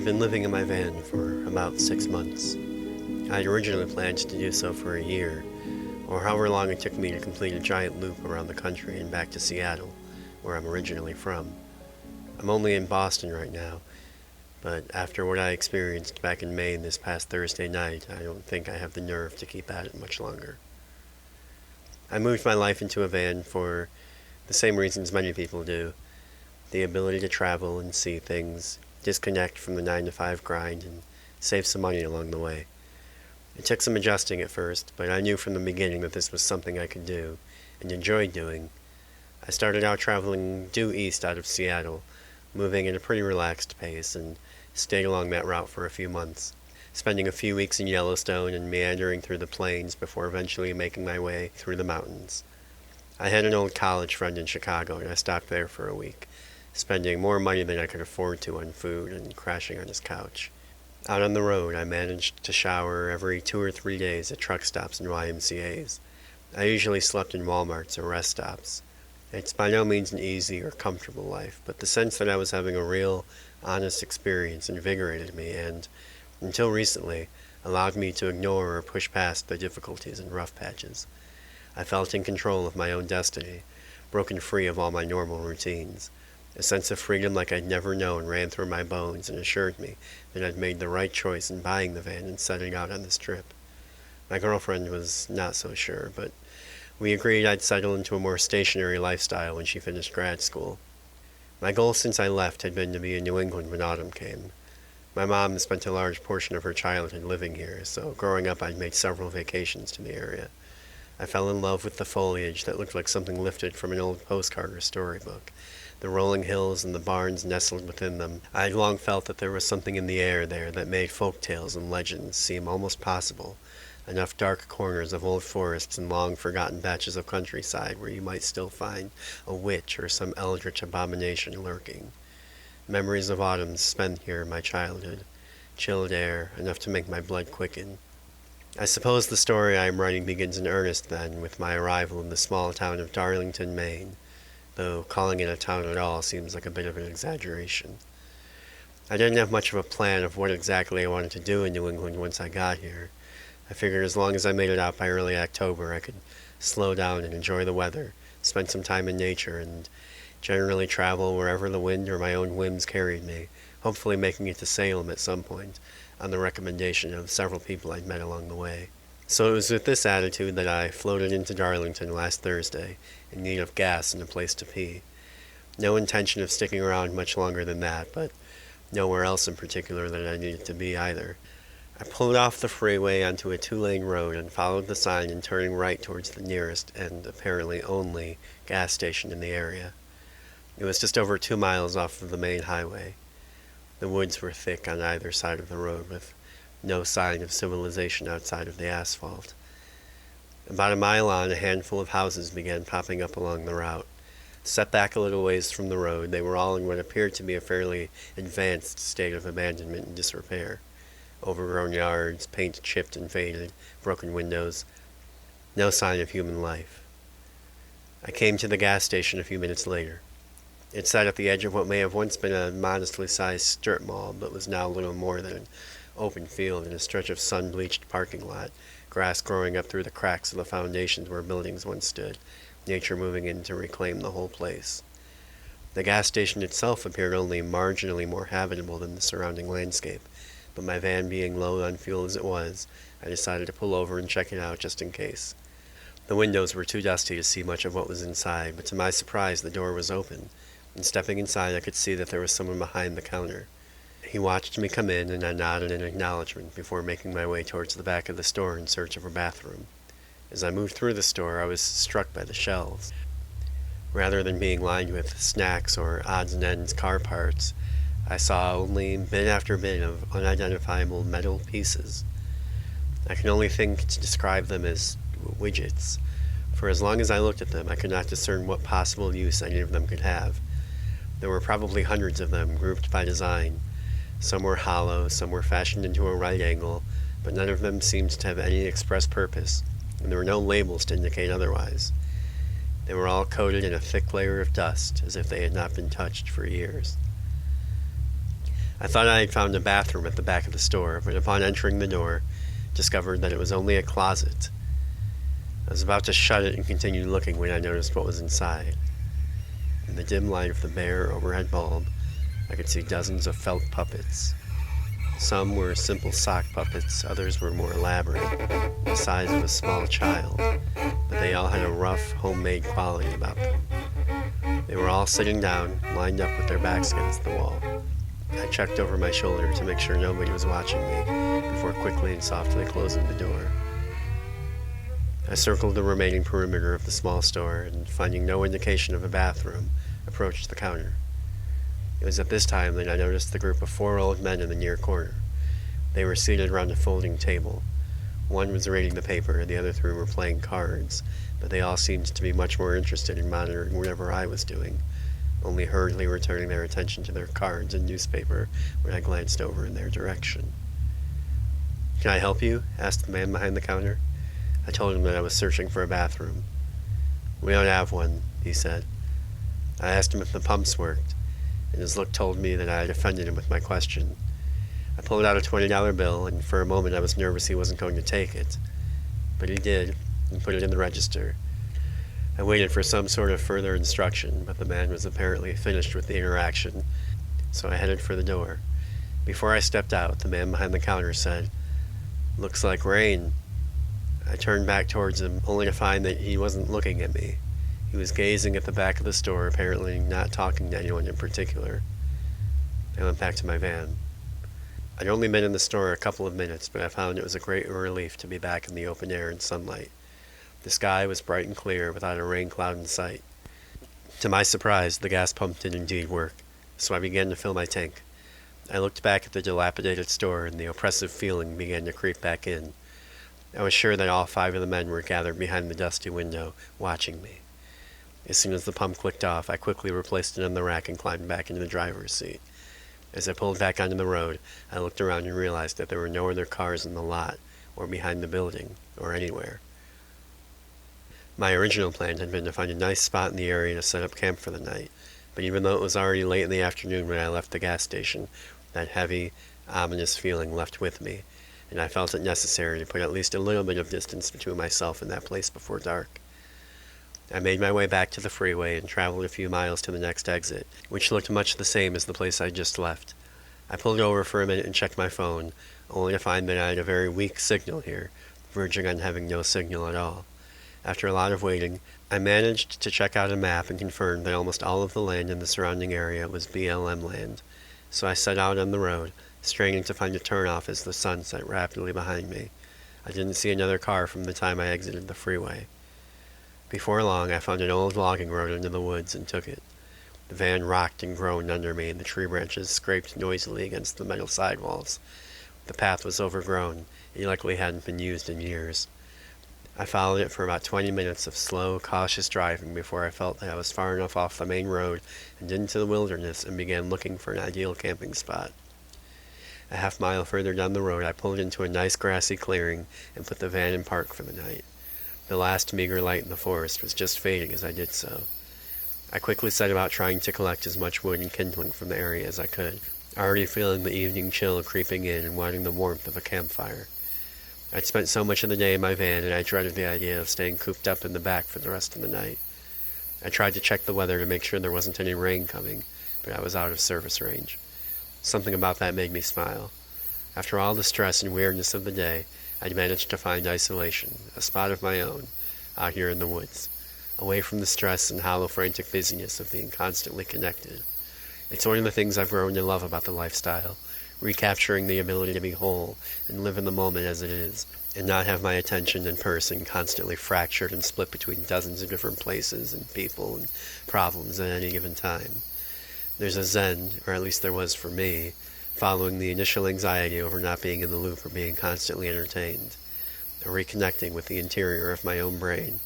I've been living in my van for about 6 months. I had originally planned to do so for a year, or however long it took me to complete a giant loop around the country and back to Seattle, where I'm originally from. I'm only in Boston right now, but after what I experienced back in Maine this past Thursday night, I don't think I have the nerve to keep at it much longer. I moved my life into a van for the same reasons many people do: the ability to travel and see things, disconnect from the 9 to 5 grind, and save some money along the way. It took some adjusting at first, but I knew from the beginning that this was something I could do, and enjoyed doing. I started out traveling due east out of Seattle, moving at a pretty relaxed pace, and stayed along that route for a few months, spending a few weeks in Yellowstone and meandering through the plains before eventually making my way through the mountains. I had an old college friend in Chicago, and I stopped there for a week, spending more money than I could afford to on food and crashing on his couch. Out on the road, I managed to shower every 2 or 3 days at truck stops and YMCAs. I usually slept in Walmarts or rest stops. It's by no means an easy or comfortable life, but the sense that I was having a real, honest experience invigorated me and, until recently, allowed me to ignore or push past the difficulties and rough patches. I felt in control of my own destiny, broken free of all my normal routines. A sense of freedom like I'd never known ran through my bones and assured me that I'd made the right choice in buying the van and setting out on this trip. My girlfriend was not so sure, but we agreed I'd settle into a more stationary lifestyle when she finished grad school. My goal since I left had been to be in New England when autumn came. My mom spent a large portion of her childhood living here, so growing up I'd made several vacations to the area. I fell in love with the foliage that looked like something lifted from an old postcard or storybook. The rolling hills and the barns nestled within them. I had long felt that there was something in the air there that made folk tales and legends seem almost possible, enough dark corners of old forests and long-forgotten patches of countryside where you might still find a witch or some eldritch abomination lurking. Memories of autumns spent here in my childhood, chilled air, enough to make my blood quicken. I suppose the story I am writing begins in earnest then with my arrival in the small town of Darlington, Maine, though calling it a town at all seems like a bit of an exaggeration. I didn't have much of a plan of what exactly I wanted to do in New England once I got here. I figured as long as I made it out by early October, I could slow down and enjoy the weather, spend some time in nature, and generally travel wherever the wind or my own whims carried me, hopefully making it to Salem at some point, on the recommendation of several people I'd met along the way. So it was with this attitude that I floated into Darlington last Thursday, in need of gas and a place to pee. No intention of sticking around much longer than that, but nowhere else in particular that I needed to be either. I pulled off the freeway onto a 2-lane road and followed the sign in turning right towards the nearest, and apparently only, gas station in the area. It was just over 2 miles off of the main highway. The woods were thick on either side of the road, with no sign of civilization outside of the asphalt. About a mile on, a handful of houses began popping up along the route. Set back a little ways from the road, they were all in what appeared to be a fairly advanced state of abandonment and disrepair. Overgrown yards, paint chipped and faded, broken windows, no sign of human life. I came to the gas station a few minutes later. It sat at the edge of what may have once been a modestly sized strip mall, but was now little more than an open field and a stretch of sun-bleached parking lot, grass growing up through the cracks of the foundations where buildings once stood, nature moving in to reclaim the whole place. The gas station itself appeared only marginally more habitable than the surrounding landscape, but my van being low on fuel as it was, I decided to pull over and check it out just in case. The windows were too dusty to see much of what was inside, but to my surprise the door was open, and stepping inside I could see that there was someone behind the counter. He watched me come in, and I nodded in acknowledgement before making my way towards the back of the store in search of a bathroom. As I moved through the store, I was struck by the shelves. Rather than being lined with snacks or odds and ends car parts, I saw only bit after bit of unidentifiable metal pieces. I can only think to describe them as widgets, for as long as I looked at them, I could not discern what possible use any of them could have. There were probably hundreds of them, grouped by design. Some were hollow, some were fashioned into a right angle, but none of them seemed to have any express purpose, and there were no labels to indicate otherwise. They were all coated in a thick layer of dust, as if they had not been touched for years. I thought I had found a bathroom at the back of the store, but upon entering the door, discovered that it was only a closet. I was about to shut it and continue looking when I noticed what was inside. In the dim light of the bare overhead bulb, I could see dozens of felt puppets. Some were simple sock puppets, others were more elaborate, the size of a small child, but they all had a rough, homemade quality about them. They were all sitting down, lined up with their backs against the wall. I checked over my shoulder to make sure nobody was watching me before quickly and softly closing the door. I circled the remaining perimeter of the small store and, finding no indication of a bathroom, approached the counter. It was at this time that I noticed the group of 4 old men in the near corner. They were seated around a folding table. One was reading the paper, and the other 3 were playing cards, but they all seemed to be much more interested in monitoring whatever I was doing, only hurriedly returning their attention to their cards and newspaper when I glanced over in their direction. "Can I help you?" asked the man behind the counter. I told him that I was searching for a bathroom. "We don't have one," he said. I asked him if the pumps worked, and his look told me that I had offended him with my question. I pulled out a $20 bill, and for a moment I was nervous he wasn't going to take it. But he did, and put it in the register. I waited for some sort of further instruction, but the man was apparently finished with the interaction, so I headed for the door. Before I stepped out, the man behind the counter said, "Looks like rain." I turned back towards him, only to find that he wasn't looking at me. He was gazing at the back of the store, apparently not talking to anyone in particular. I went back to my van. I'd only been in the store a couple of minutes, but I found it was a great relief to be back in the open air and sunlight. The sky was bright and clear, without a rain cloud in sight. To my surprise, the gas pump did indeed work, so I began to fill my tank. I looked back at the dilapidated store, and the oppressive feeling began to creep back in. I was sure that all 5 of the men were gathered behind the dusty window, watching me. As soon as the pump clicked off, I quickly replaced it on the rack and climbed back into the driver's seat. As I pulled back onto the road, I looked around and realized that there were no other cars in the lot, or behind the building, or anywhere. My original plan had been to find a nice spot in the area to set up camp for the night, but even though it was already late in the afternoon when I left the gas station, that heavy, ominous feeling left with me, and I felt it necessary to put at least a little bit of distance between myself and that place before dark. I made my way back to the freeway and traveled a few miles to the next exit, which looked much the same as the place I'd just left. I pulled over for a minute and checked my phone, only to find that I had a very weak signal here, verging on having no signal at all. After a lot of waiting, I managed to check out a map and confirmed that almost all of the land in the surrounding area was BLM land, so I set out on the road, straining to find a turnoff as the sun set rapidly behind me. I didn't see another car from the time I exited the freeway. Before long, I found an old logging road into the woods and took it. The van rocked and groaned under me, and the tree branches scraped noisily against the metal sidewalls. The path was overgrown. It likely hadn't been used in years. I followed it for about 20 minutes of slow, cautious driving before I felt that I was far enough off the main road and into the wilderness and began looking for an ideal camping spot. A half-mile further down the road, I pulled into a nice grassy clearing and put the van in park for the night. The last meager light in the forest was just fading as I did so. I quickly set about trying to collect as much wood and kindling from the area as I could, already feeling the evening chill creeping in and wanting the warmth of a campfire. I'd spent so much of the day in my van, and I dreaded the idea of staying cooped up in the back for the rest of the night. I tried to check the weather to make sure there wasn't any rain coming, but I was out of service range. Something about that made me smile. After all the stress and weirdness of the day, I'd managed to find isolation, a spot of my own, out here in the woods, away from the stress and hollow frantic busyness of being constantly connected. It's one of the things I've grown to love about the lifestyle, recapturing the ability to be whole and live in the moment as it is, and not have my attention and person constantly fractured and split between dozens of different places and people and problems at any given time. There's a zen, or at least there was for me, following the initial anxiety over not being in the loop or being constantly entertained, a reconnecting with the interior of my own brain.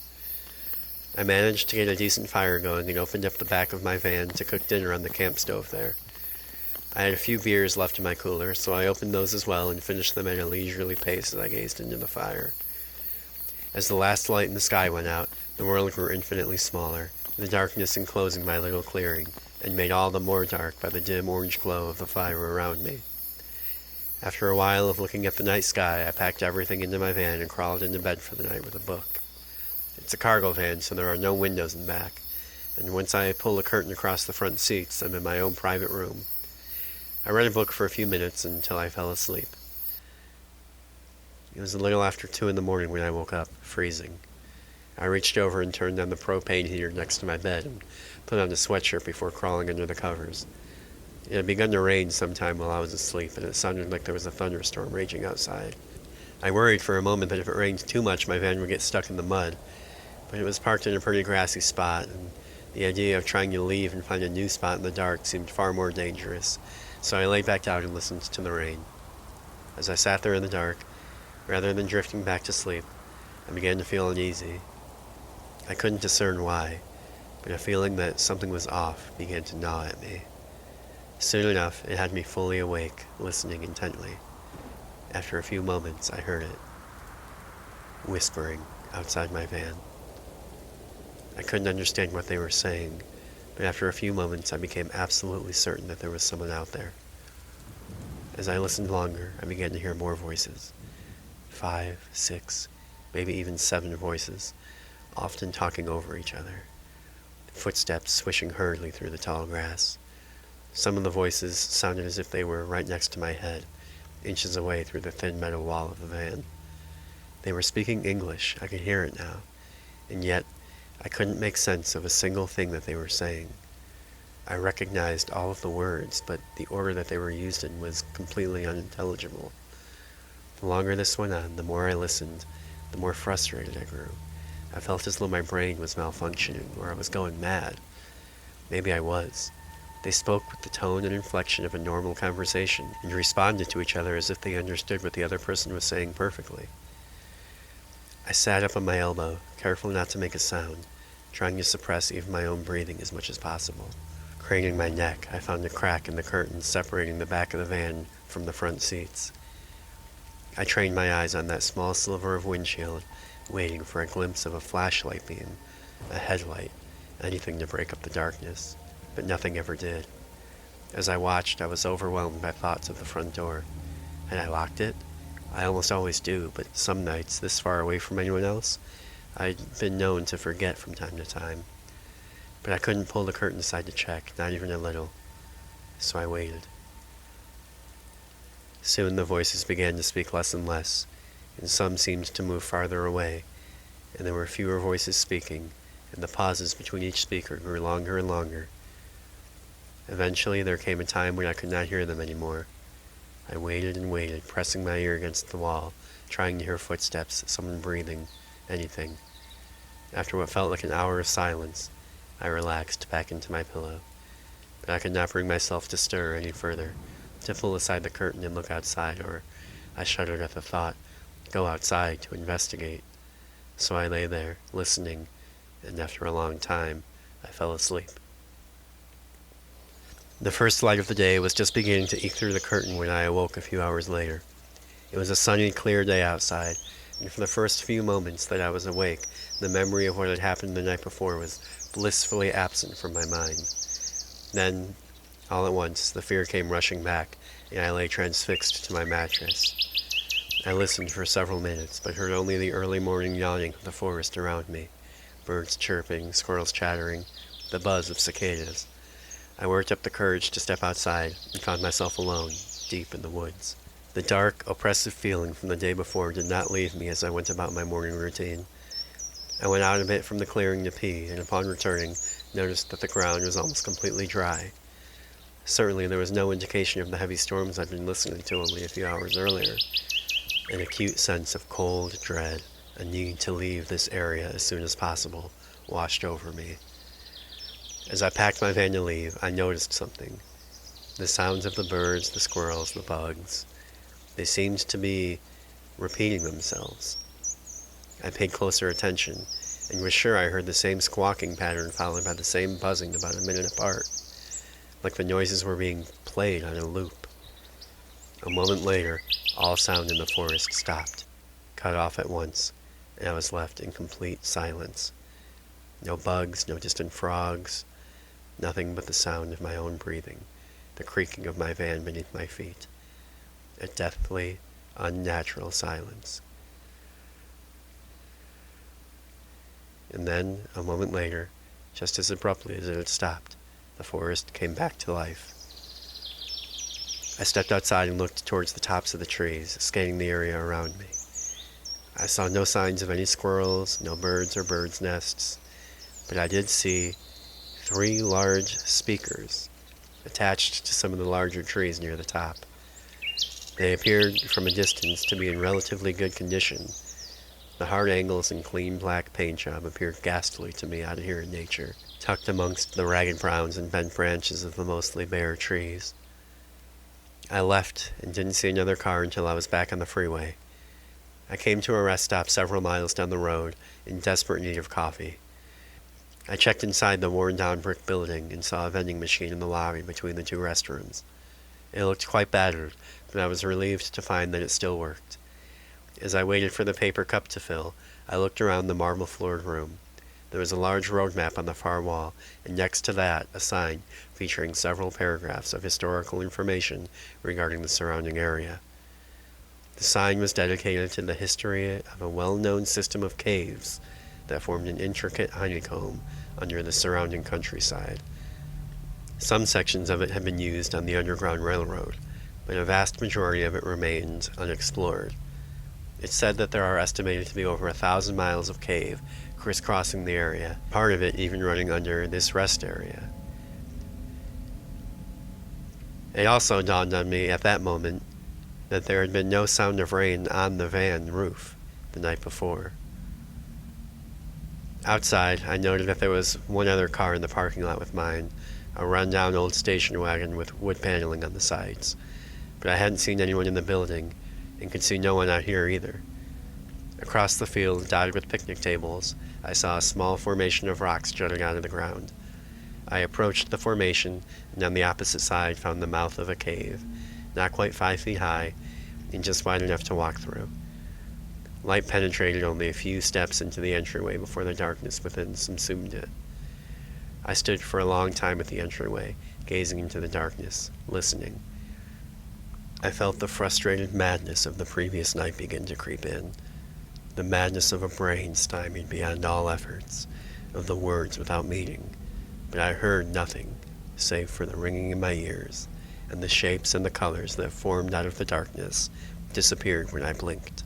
I managed to get a decent fire going and opened up the back of my van to cook dinner on the camp stove there. I had a few beers left in my cooler, so I opened those as well and finished them at a leisurely pace as I gazed into the fire. As the last light in the sky went out, the world grew infinitely smaller, the darkness enclosing my little clearing, and made all the more dark by the dim orange glow of the fire around me. After a while of looking at the night sky, I packed everything into my van and crawled into bed for the night with a book. It's a cargo van, so there are no windows in the back, and once I pull the curtain across the front seats, I'm in my own private room. I read a book for a few minutes until I fell asleep. It was a little after 2 in the morning when I woke up, freezing. I reached over and turned on the propane heater next to my bed and put on a sweatshirt before crawling under the covers. It had begun to rain sometime while I was asleep, and it sounded like there was a thunderstorm raging outside. I worried for a moment that if it rained too much, my van would get stuck in the mud, but it was parked in a pretty grassy spot, and the idea of trying to leave and find a new spot in the dark seemed far more dangerous, so I lay back out and listened to the rain. As I sat there in the dark, rather than drifting back to sleep, I began to feel uneasy. I couldn't discern why, but a feeling that something was off began to gnaw at me. Soon enough, it had me fully awake, listening intently. After a few moments, I heard it, whispering outside my van. I couldn't understand what they were saying, but after a few moments, I became absolutely certain that there was someone out there. As I listened longer, I began to hear more voices. 5, 6, maybe even 7 voices, often talking over each other. Footsteps swishing hurriedly through the tall grass. Some of the voices sounded as if they were right next to my head, inches away through the thin metal wall of the van. They were speaking English, I could hear it now, and yet I couldn't make sense of a single thing that they were saying. I recognized all of the words, but the order that they were used in was completely unintelligible. The longer this went on, the more I listened, the more frustrated I grew. I felt as though my brain was malfunctioning, or I was going mad. Maybe I was. They spoke with the tone and inflection of a normal conversation, and responded to each other as if they understood what the other person was saying perfectly. I sat up on my elbow, careful not to make a sound, trying to suppress even my own breathing as much as possible. Craning my neck, I found a crack in the curtain separating the back of the van from the front seats. I trained my eyes on that small sliver of windshield, waiting for a glimpse of a flashlight beam, a headlight, anything to break up the darkness, but nothing ever did. As I watched, I was overwhelmed by thoughts of the front door. Had I locked it? I almost always do, but some nights, this far away from anyone else, I'd been known to forget from time to time. But I couldn't pull the curtain aside to check, not even a little. So I waited. Soon the voices began to speak less and less, and some seemed to move farther away, and there were fewer voices speaking, and the pauses between each speaker grew longer and longer. Eventually there came a time when I could not hear them anymore. I waited and waited, pressing my ear against the wall, trying to hear footsteps, someone breathing, anything. After what felt like an hour of silence, I relaxed back into my pillow. But I could not bring myself to stir any further, to pull aside the curtain and look outside, or I shuddered at the thought, go outside to investigate. So I lay there, listening, and after a long time, I fell asleep. The first light of the day was just beginning to eke through the curtain when I awoke a few hours later. It was a sunny, clear day outside, and for the first few moments that I was awake, the memory of what had happened the night before was blissfully absent from my mind. Then, all at once, the fear came rushing back, and I lay transfixed to my mattress. I listened for several minutes, but heard only the early morning yawning of the forest around me, birds chirping, squirrels chattering, the buzz of cicadas. I worked up the courage to step outside and found myself alone, deep in the woods. The dark, oppressive feeling from the day before did not leave me as I went about my morning routine. I went out a bit from the clearing to pee, and upon returning, noticed that the ground was almost completely dry. Certainly there was no indication of the heavy storms I'd been listening to only a few hours earlier. An acute sense of cold dread, a need to leave this area as soon as possible, washed over me. As I packed my van to leave, I noticed something. The sounds of the birds, the squirrels, the bugs, they seemed to be repeating themselves. I paid closer attention, and was sure I heard the same squawking pattern followed by the same buzzing about a minute apart, like the noises were being played on a loop. A moment later, all sound in the forest stopped, cut off at once, and I was left in complete silence. No bugs, no distant frogs, Nothing but the sound of my own breathing, the creaking of my van beneath my feet. A deathly, unnatural silence. And then, a moment later, just as abruptly as it had stopped, the forest came back to life. I stepped outside and looked towards the tops of the trees, scanning the area around me. I saw no signs of any squirrels, no birds or birds' nests, but I did see 3 large speakers attached to some of the larger trees near the top. They appeared from a distance to be in relatively good condition. The hard angles and clean black paint job appeared ghastly to me out here in nature, tucked amongst the ragged browns and bent branches of the mostly bare trees. I left and didn't see another car until I was back on the freeway. I came to a rest stop several miles down the road in desperate need of coffee. I checked inside the worn-down brick building and saw a vending machine in the lobby between the 2 restrooms. It looked quite battered, but I was relieved to find that it still worked. As I waited for the paper cup to fill, I looked around the marble-floored room. There was a large road map on the far wall, and next to that, a sign featuring several paragraphs of historical information regarding the surrounding area. The sign was dedicated to the history of a well-known system of caves that formed an intricate honeycomb under the surrounding countryside. Some sections of it had been used on the Underground Railroad, but a vast majority of it remained unexplored. It said that there are estimated to be over 1,000 miles of cave crisscrossing the area, part of it even running under this rest area. It also dawned on me at that moment that there had been no sound of rain on the van roof the night before. Outside, I noted that there was one other car in the parking lot with mine, a run-down old station wagon with wood paneling on the sides, but I hadn't seen anyone in the building, and could see no one out here either. Across the field, dotted with picnic tables, I saw a small formation of rocks jutting out of the ground. I approached the formation, and on the opposite side found the mouth of a cave, not quite 5 feet high, and just wide enough to walk through. Light penetrated only a few steps into the entryway before the darkness within subsumed it. I stood for a long time at the entryway, gazing into the darkness, listening. I felt the frustrated madness of the previous night begin to creep in, the madness of a brain stymied beyond all efforts, of the words without meaning, but I heard nothing save for the ringing in my ears, and the shapes and the colors that formed out of the darkness disappeared when I blinked.